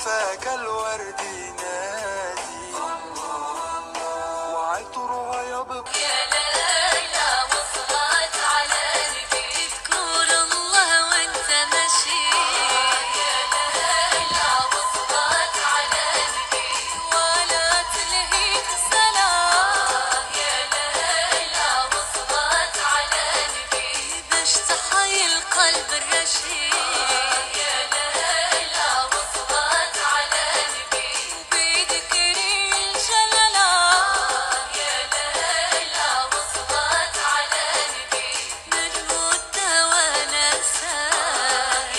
شفاك الورد ينادي وعطرها يبقى يا ليلى وصلت على نبي اذكر الله وانت ماشي يا ليلى وصلت على نبي ولا تلهيك صلاة يا ليلى وصلت على نبي باش تحيي القلب الرشيد يا ليلى وصلت على نبي وبذكري الجلالات يا ليلى وصلت على نبي نجمد ونسى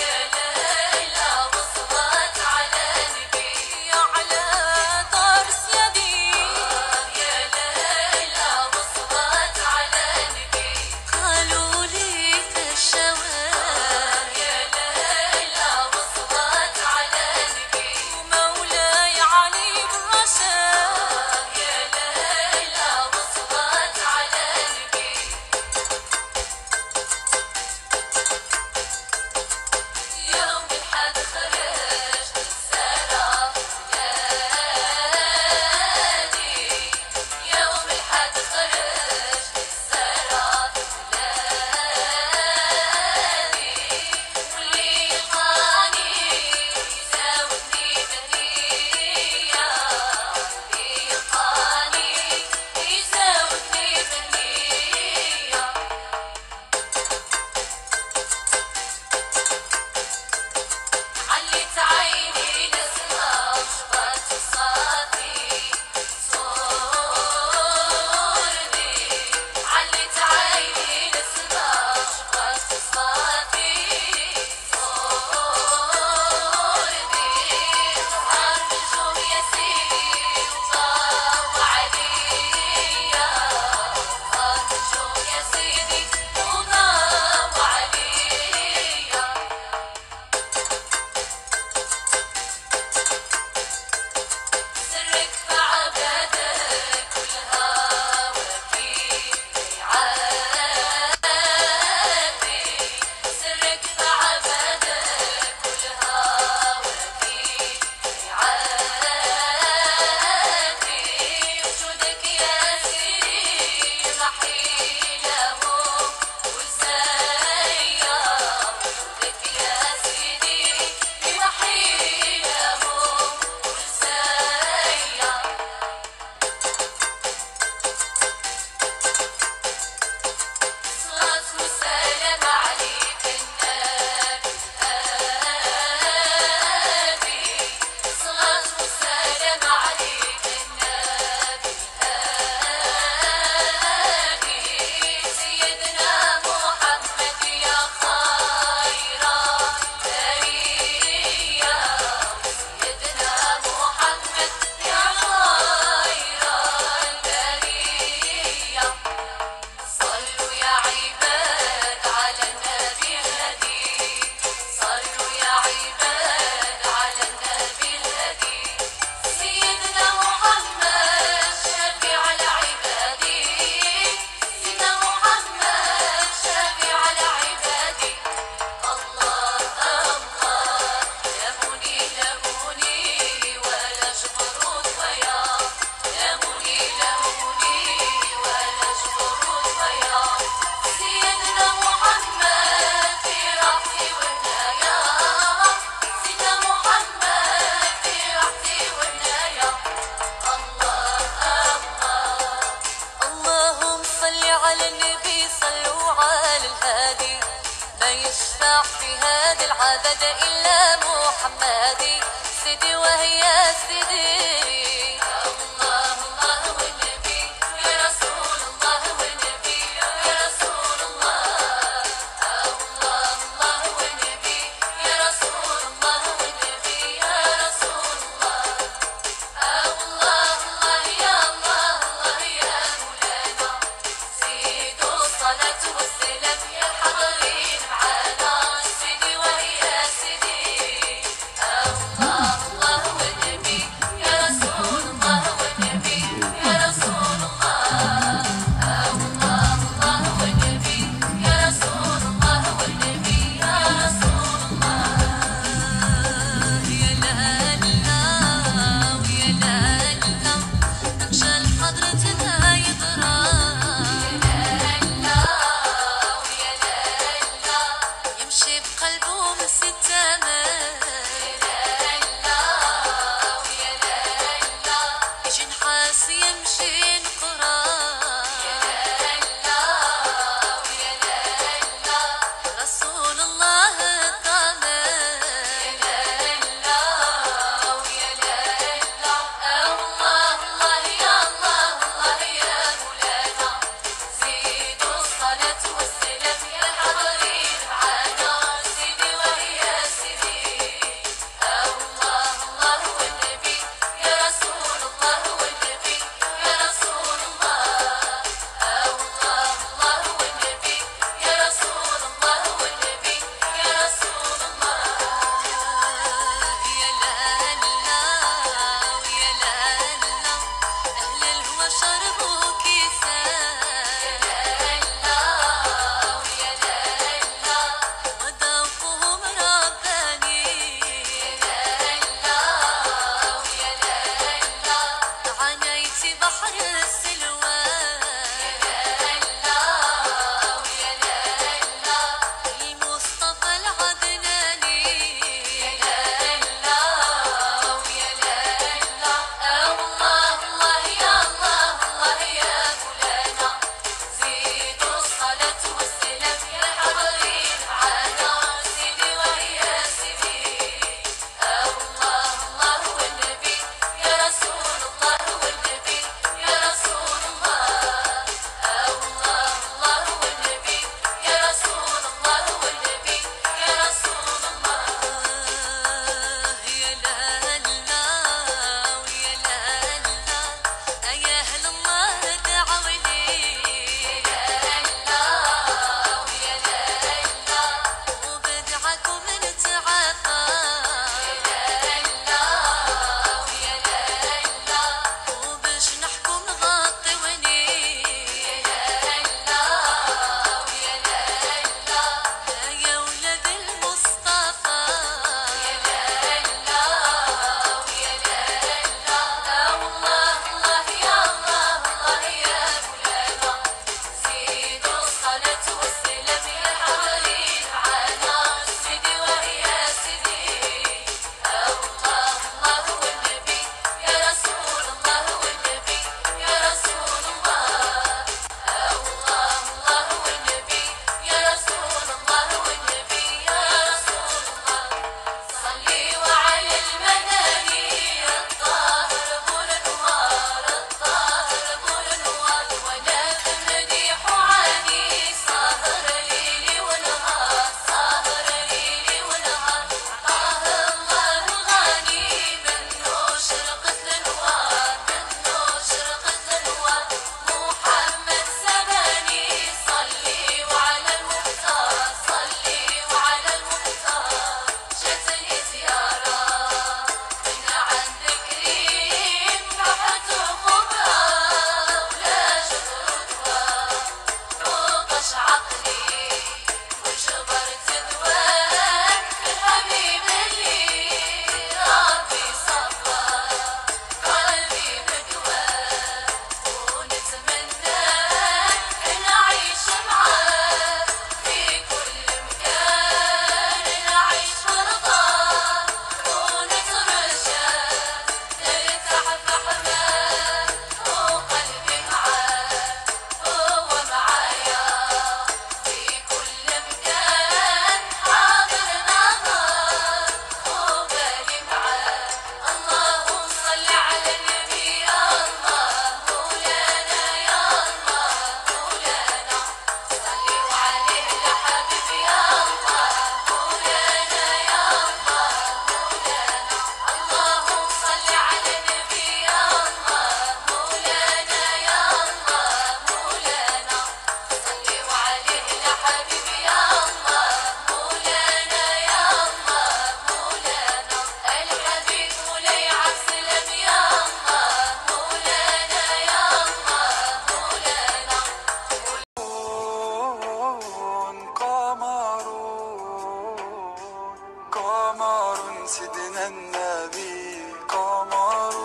يا ليلى وصلت على نبي على طرس يدي يا ليلى وصلت على نبي قالوا لي الشوارع يا ليلى وصلت على نبي ومولاي علي بالرشاد يا ليلى وصلت على نبي يوم الحد خرجت السراء بلادي يوم الحد خرجت السراء بلادي واللي يلقاني يساويني بالنية واللي يلقاني يساويني بالنية عليت عيني نسمع شبات صافي صورني عليت عيني نسمع شبات صافي صورني ظهر نجوم يا سيدي وضاو عليا ظهر نجوم يا سيدي وضاو عليا سرك في عبادك والهوى كيف يعادي سرك في عبادك والهوى كيف يعادي وجودك يا سيدي محيله ولسايا وجودك يا سيدي محيله ولسايا صلاة وسلام عليك النبي الهادي صلاة وسلام عليك النبي الهادي سيدنا محمد يا خير البرية سيدنا محمد يا خير البرية صلوا يا عباد على النبي الهدي صلوا يا عباد على النبي الهدي سيدنا محمد شفيع العباد سيدنا محمد شفيع العباد الله الله لموني لموني ولا جبروت ويا لموني لموني ولا جبروت ويا سيدنا محمد في راحتي والنايا سيدنا محمد في راحتي والنايا الله الله اللهم صل على النبي صلوا على الهادي ما يشفع في هذا العبد إلا محمدي سيدي وهي سيدي الله الله والنبي يا رسول الله والنبي يا رسول الله الله الله والنبي يا رسول الله والنبي يا رسول الله الله الله يا الله الله يا مولانا زيدوا الصلاة والسلام يا حاضرين معانا سيدي وهي سيدي الله الله والنبي يا رسول الله الناس يمشي انقرار يا لا ويا لا رسول الله الضامن يا لا ويا لا الله الله يا الله الله يا مولانا زيدوا الصلاة والسلام يا حاضرين معانا سيدي ويا سيدي الله الله والنبي يا رسول الله والنبي يا رسول الله الله الله والنبي يا رسول الله والنبي يا رسول الله يا لا لا ويا لا لا أهل الهوى شربوا كيسان يا لا ويا لا لا وذوقهم رباني يا لا ويا لا لا عانيت بحر السلوى يا لا ويا لا لا المصطفى العدناني يا لا ويا لا لا الله الله يا الله الله يا مولانا زيدوا الصلاة والسلام يا حاضرين معانا سيدي ويا سيدي الله الله والنبي يا رسول الله والنبي يا رسول الله الله الله والنبي يا رسول الله والنبي يا رسول الله يا لا لا ويا لا لا يا أهل الله دعوا لي يا لا ويا لا لا وبدعكم نتعافى يا لا ويا لا لا وبجنحكم غطوني يا لا ويا لا لا يا ولد المصطفى يا لا ويا لا لا الله الله يا الله الله يا مولانا زيدوا الصلاة والسلام يا حاضرين معانا سيدي ويا سيدي الله الله والنبي يا رسول الله والنبي يا رسول الله الله الله والنبي يا رسول الله والنبي يا رسول الله صلي وعلى المدني الطاهر ابو الانوار الطاهر ابو الانوار وانا بمديح وعاني سهر ليلي ونهار سهر ليلي ونهار طه الله الغني منه شرقت الانوار منه شرقت الانوار محمد سباني صلي وعلى المختار صلي وعلى المختار جتني زيارة من عند كريم رحت خبرة ولا جدردوة فوقش عقلي وجبرت دواء الحبيب اللي ربي صفى قلبي بدواه ونتمنى نعيش معاه في كل مكان نعيش ورضاه ونترجى نرتاح في حماه وقلبي معاه هو معايا في كل مكان حاضر نهار وبالي معاه اللهم صل على النبي الله مولانا يا الله مولانا صلي وعليه يا حبيبي يا الله مولانا يا الله مولانا اللهم صل على النبي يا الله مولانا يا الله مولانا صلي وعليه يا حبيبي يا الله مولانا يا الله مولانا الحبيب مولاي عالسلام يا الله مولانا يا الله مولانا قمر سيدنا النبي قمر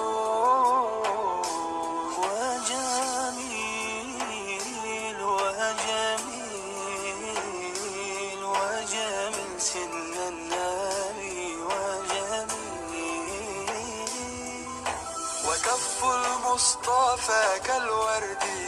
وجميل وجميل وجميل سيدنا النبي وجميل وكف المصطفى وفاك الورد